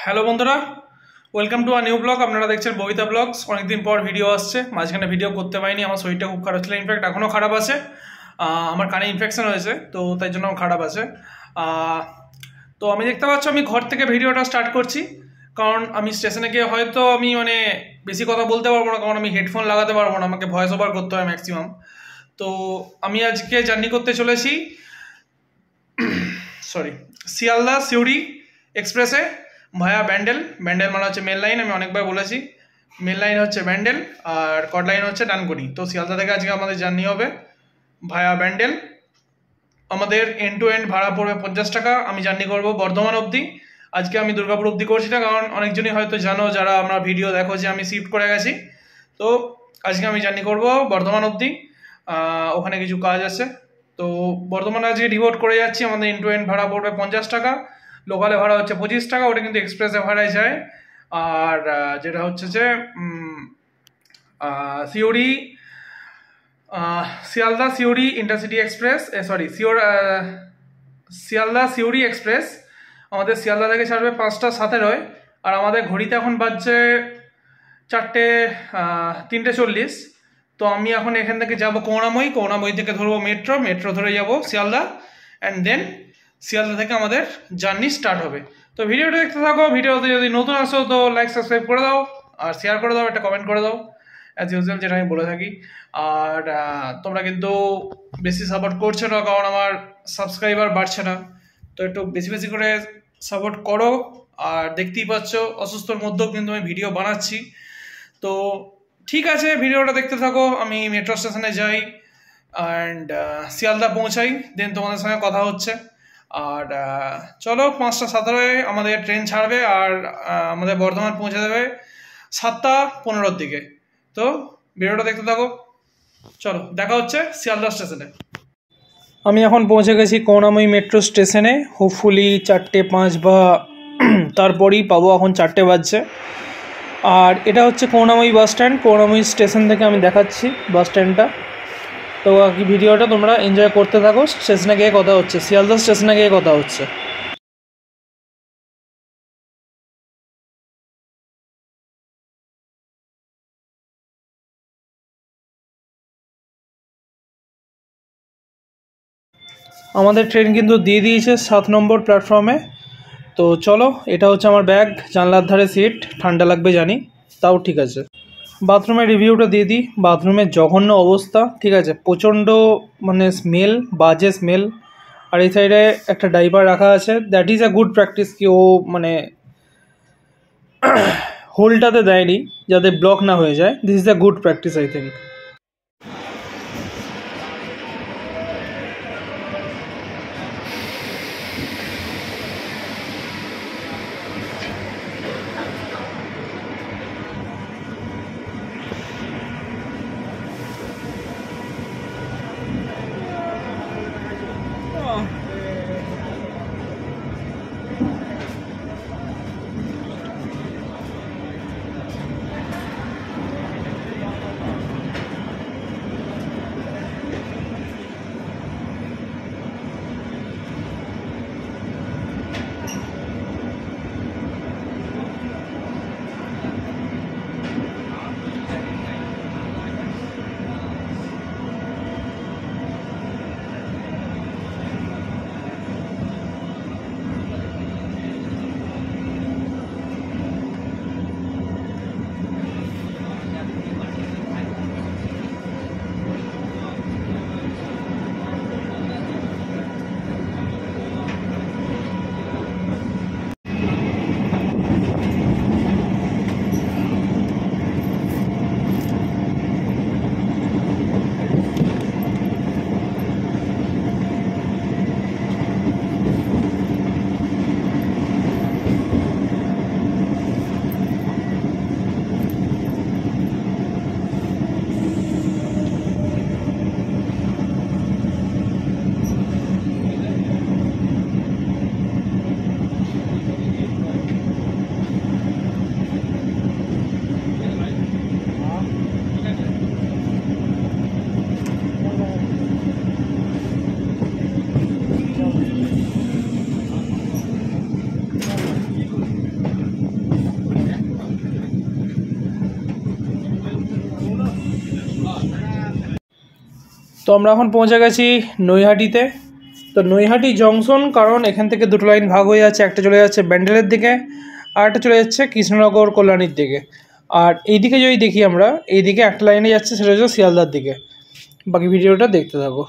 Hello বন্ধুরা, welcome to a new blog. আপনারা দেখছেন ববিতা ব্লগস। অনেকদিন পর ভিডিও আসছে, মাঝখানে ভিডিও করতে পারিনি, আমার শরীরটা খুব খারাপ ছিল। ইনফ্যাক্ট এখনও খারাপ আছে, আমার কানে ইনফেকশন হয়েছে, তো তাই জন্য আমার খারাপ আছে। তো আমি দেখতে পাচ্ছ আমি ঘর থেকে ভিডিওটা স্টার্ট করছি, কারণ আমি স্টেশনে গিয়ে হয়তো আমি বেশি কথা বলতে পারবো না, কারণ আমি হেডফোন লাগাতে পারবো না, আমাকে ভয়েস ওভার করতে হয় ম্যাক্সিমাম। তো আমি আজকে জার্নি করতে চলেছি শিয়ালদা সিউড়ি এক্সপ্রেসে ভায়া ব্যান্ডেল। ব্যান্ডেল মানে হচ্ছে মেল লাইন, আমি অনেকবার বলেছি। মেল লাইন হচ্ছে ব্যান্ডেল আর কট লাইন হচ্ছে ডানকুনি। তো শিয়ালদা থেকে আজকে আমাদের জার্নি হবে ভায়া ব্যান্ডেল। আমাদের এন্ড টু এন্ড ভাড়া পড়বে 50 টাকা। আমি জার্নি করবো বর্ধমান অবধি। আজকে আমি দুর্গাপুর অবধি করছি না, কারণ অনেকজনই হয়তো জানো, যারা আমরা ভিডিও দেখো, যে আমি শিফট করে গেছি। তো আজকে আমি জার্নি করবো বর্ধমান অবধি, ওখানে কিছু কাজ আছে। তো বর্ধমানে আজকে ডিভোট করে যাচ্ছি। আমাদের এন্ড টু এন্ড ভাড়া পড়বে 50 টাকা, লোকালে ভাড়া হচ্ছে 25 টাকা, ওটা কিন্তু এক্সপ্রেসে ভাড়ায় যায়। আর যেটা হচ্ছে যে Siuri Sealdah Siuri intercity express, Sealdah Siuri express আমাদের শিয়ালদা থেকে ছাড়বে 5টা 17-এ। আর আমাদের ঘড়িতে এখন বাজছে 3:40। তো আমি এখন এখান থেকে যাব করুণাময়ী থেকে ধরবো মেট্রো ধরে যাব শিয়ালদা, অ্যান্ড দেন শিয়ালদা থেকে আমাদের জার্নি স্টার্ট হবে। তো ভিডিওটা দেখতে থাকো। ভিডিওতে যদি নতুন আসো তো লাইক সাবস্ক্রাইব করে দাও, আর শেয়ার করে দাও, একটা কমেন্ট করে দাও, অ্যাজ ইউজুয়াল যেটা আমি বলে থাকি। আর তোমরা কিন্তু বেশি সাপোর্ট করছো না, কারণ আমার সাবস্ক্রাইবার বাড়ছে না। তো একটু বেশি বেশি করে সাপোর্ট করো। আর দেখতেই পাচ্ছ অসুস্থর মধ্যেও কিন্তু আমি ভিডিও বানাচ্ছি। তো ঠিক আছে, ভিডিওটা দেখতে থাকো। আমি মেট্রো স্টেশনে যাই অ্যান্ড শিয়ালদা পৌঁছাই, দেন তোমাদের সঙ্গে কথা হচ্ছে। আর চলো, 5টা 17-এ আমাদের ট্রেন ছাড়বে, আর আমাদের বর্ধমান পৌঁছে দেবে 7টা 15-এর দিকে। তো ভিডিওটা দেখতে থাকো, চলো দেখা হচ্ছে শিয়ালদা স্টেশনে। আমি এখন পৌঁছে গেছি করুণাময়ী মেট্রো স্টেশনে। হোপফুলি 4:05 বা তারপরেই পাবো, এখন 4টে বাজছে। আর এটা হচ্ছে করুণাময়ী বাস স্ট্যান্ড। করুণাময়ী স্টেশন থেকে আমি দেখাচ্ছি বাস স্ট্যান্ডটা। তো বাকি ভিডিওটা তোমরা এনজয় করতে থাকো। স্টেশনে গিয়ে কথা হচ্ছে, শিয়ালদা স্টেশনে গিয়ে কথা হচ্ছে। আমাদের ট্রেন কিন্তু দিয়ে দিয়েছে 7 নম্বর প্ল্যাটফর্মে। তো চলো, এটা হচ্ছে আমার ব্যাগ, জানলার ধারে সিট, ঠান্ডা লাগবে জানি, তাও ঠিক আছে। বাথরুমের রিভিউটা দিয়ে দিই। বাথরুমের জঘন্য অবস্থা, ঠিক আছে, প্রচণ্ড স্মেল, বাজে স্মেল। আর এই সাইডে একটা ডাইপার রাখা আছে, that is a good practice, কি ও হোলটাতে দেয়নি যাতে ব্লক না হয়ে যায়। This is a good practice, I think. তো আমরা এখন পৌঁছে গেছি নৈহাটিতে। তো নৈহাটি জংশন, কারণ এখান থেকে দুটো লাইন ভাগ হয়ে যাচ্ছে, একটা চলে যাচ্ছে ব্যান্ডেলের দিকে আর একটা চলে যাচ্ছে কৃষ্ণনগর কল্যাণীর দিকে। আর এইদিকে যদি দেখি আমরা, এইদিকে একটা লাইনে যাচ্ছে, সেটা হচ্ছে শিয়ালদার দিকে। বাকি ভিডিওটা দেখতে থাকো।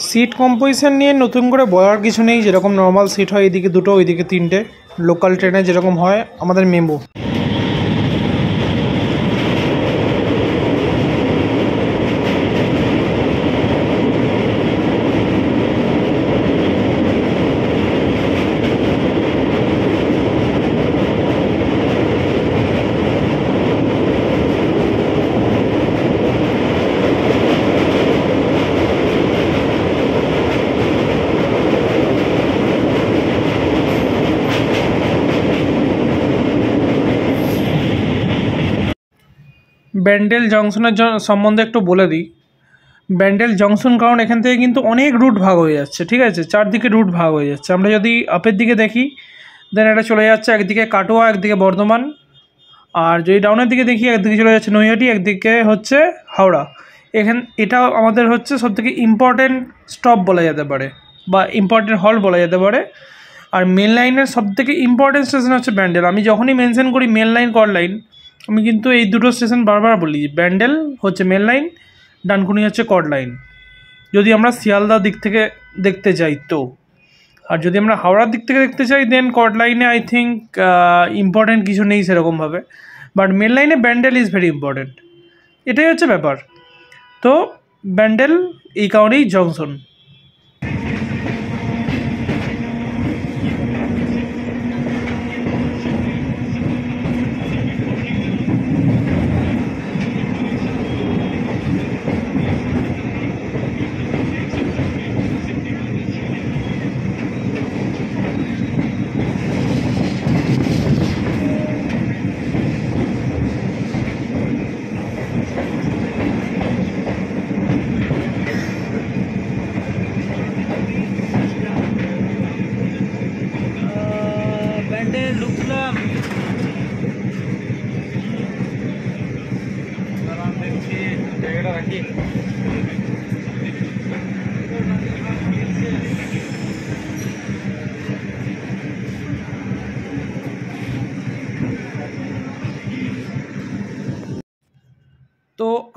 সিট কম্পোজিশন নিয়ে নতুন করে বলার কিছু নেই, যেরকম নর্মাল সিট হয় এদিকে দুটো ওইদিকে তিনটে, লোকাল ট্রেনে যেরকম হয় আমাদের মেমো। ব্যান্ডেল জংশনের সম্বন্ধে একটু বলে দিই। ব্যান্ডেল জংশন, কারণ এখান থেকে কিন্তু অনেক রুট ভাগ হয়ে যাচ্ছে, ঠিক আছে, চারদিকে রুট ভাগ হয়ে যাচ্ছে। আমরা যদি আপের দিকে দেখি, দেন এটা চলে যাচ্ছে একদিকে কাটোয়া, একদিকে বর্ধমান। আর যদি ডাউনের দিকে দেখি, একদিকে চলে যাচ্ছে নৈহাটি, একদিকে হচ্ছে হাওড়া। এটা আমাদের হচ্ছে সবথেকে ইম্পর্টেন্ট স্টপ বলা যেতে পারে, বা ইম্পর্টেন্ট হল বলা যেতে পারে। আর মেন লাইনের সবথেকে ইম্পর্টেন্ট স্টেশন হচ্ছে ব্যান্ডেল। আমি যখনই মেনশন করি মেন লাইন, কড লাইন, আমি কিন্তু এই দুটো স্টেশন বারবার বলি। ব্যান্ডেল হচ্ছে মেন লাইন, ডানকুনি হচ্ছে কড লাইন, যদি আমরা শিয়ালদা দিক থেকে দেখতে যাই তো। আর যদি আমরা হাওড়ার দিক থেকে দেখতে চাই, দেন কড লাইনে আই থিঙ্ক ইম্পর্টেন্ট কিছু নেই সেরকমভাবে, বাট মেন লাইনে ব্যান্ডেল ইজ ভেরি ইম্পর্টেন্ট। এটাই হচ্ছে ব্যাপার। তো ব্যান্ডেল এই কারণেই জংশন।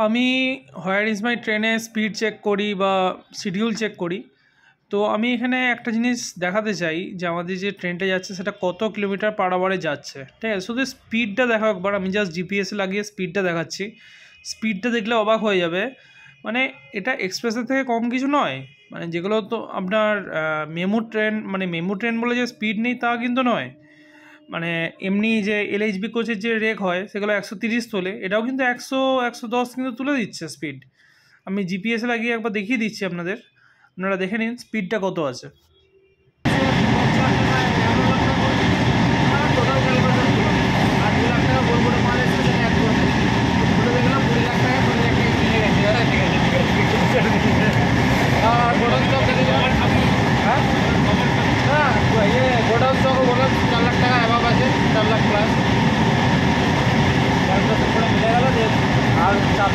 আমি হোয়ার ইজ মাই ট্রেনে স্পিড চেক করি বা শিডিউল চেক করি। তো আমি এখানে একটা জিনিস দেখাতে চাই যে আমাদের যে ট্রেনটা যাচ্ছে সেটা কত কিলোমিটার পার আওয়ারে যাচ্ছে, ঠিক আছে। শুধু স্পিডটা দেখো একবার, আমি জাস্ট জিপিএসে লাগিয়ে স্পিডটা দেখাচ্ছি। স্পিডটা দেখলে অবাক হয়ে যাবে, মানে এটা এক্সপ্রেসের থেকে কম কিছু নয়। মানে যেগুলো তো আপনার মেমু ট্রেন, মানে মেমু ট্রেন বলে যে স্পিড নেই তা কিন্তু নয়। মানে এমনি যে এলএইচবি কোচের যে রেক হয় সেগুলো 130 তোলে, এটাও কিন্তু 100-110 কিন্তু তুলে দিচ্ছে স্পিড। আমি জিপিএসে লাগিয়ে একবার দেখিয়ে দিচ্ছি আপনাদের, আপনারা দেখে নিন স্পিডটা কত আছে। গোডাউন স্টক বললো 4 লাখ টাকা অ্যাভাব আছে, 4 লাখ প্লাস মিলে গেল যে আর 4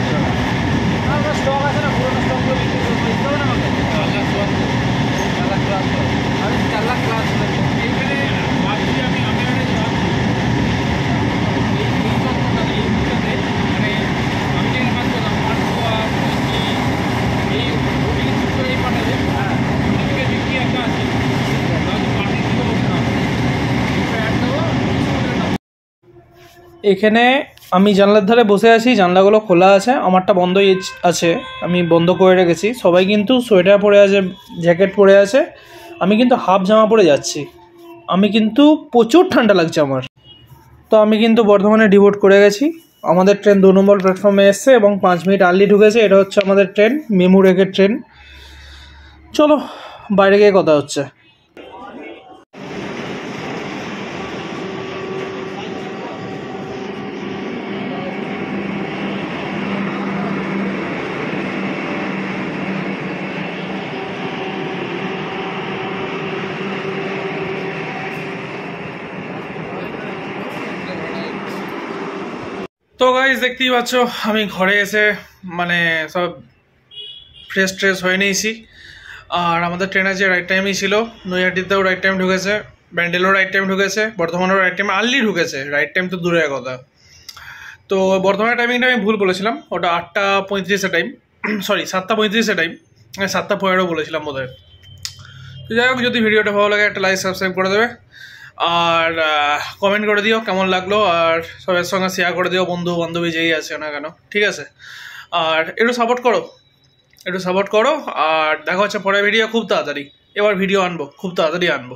লাখ স্টক আছে না, পুরোনো স্টকগুলো বিক্রি করতে হবে না আমাকে। 4 লাখ প্লাস আমি 4 লাখ প্লাস এইখানে ভাবছি আমি এই মুহূর্তে মানে আমি যে কাজ করলাম এই এই পাঠাবে বিক্রি একটা আছে। এখানে আমি জানলার ধারে বসে আছি, জানলাগুলো খোলা আছে, আমারটা বন্ধই আছে, আমি বন্ধ করে রেখেছি। সবাই কিন্তু সোয়েটার পরে আছে, জ্যাকেট পরে আছে, আমি কিন্তু হাফ জামা পরে যাচ্ছি। আমি কিন্তু প্রচুর ঠান্ডা লাগছে আমার। তো আমি কিন্তু বর্ধমানে ডিভোট করে গেছি। আমাদের ট্রেন 2 নম্বর প্ল্যাটফর্মে এসছে এবং 5 মিনিট আর্লি ঢুকেছে। এটা হচ্ছে আমাদের ট্রেন, মেমু রেকের ট্রেন। চলো বাইরে গিয়ে কথা হচ্ছে। তো গাইজ দেখতেই পাচ্ছ আমি ঘরে এসে মানে সব ফ্রেশ ট্রেশ হয়ে নিয়েছি। আর আমাদের ট্রেন আছে রাইট টাইমই ছিল, নৈহাটিতেও রাইট টাইম ঢুকেছে, ব্যান্ডেলও রাইট টাইম ঢুকেছে, বর্ধমানেও রাইট টাইম আর্লি ঢুকেছে। রাইট টাইম তো দূরের কথা। তো বর্ধমানের টাইমিংটা আমি ভুল বলেছিলাম, ওটা 8:35 টাইম, সরি 7:35 টাইম, 7:15 বলেছিলাম বোধহয়। তো যাই হোক, যদি ভিডিওটা ভালো লাগে একটা লাইক সাবস্ক্রাইব করে দেবে, আর কমেন্ট করে দিও কেমন লাগলো, আর সবার সঙ্গে শেয়ার করে দিও, বন্ধু বান্ধবী যেই আছে না কেন, ঠিক আছে। আর একটু সাপোর্ট করো, আর দেখা হচ্ছে পরের ভিডিও খুব তাড়াতাড়ি। এবার ভিডিও আনবো, খুব তাড়াতাড়ি আনবো।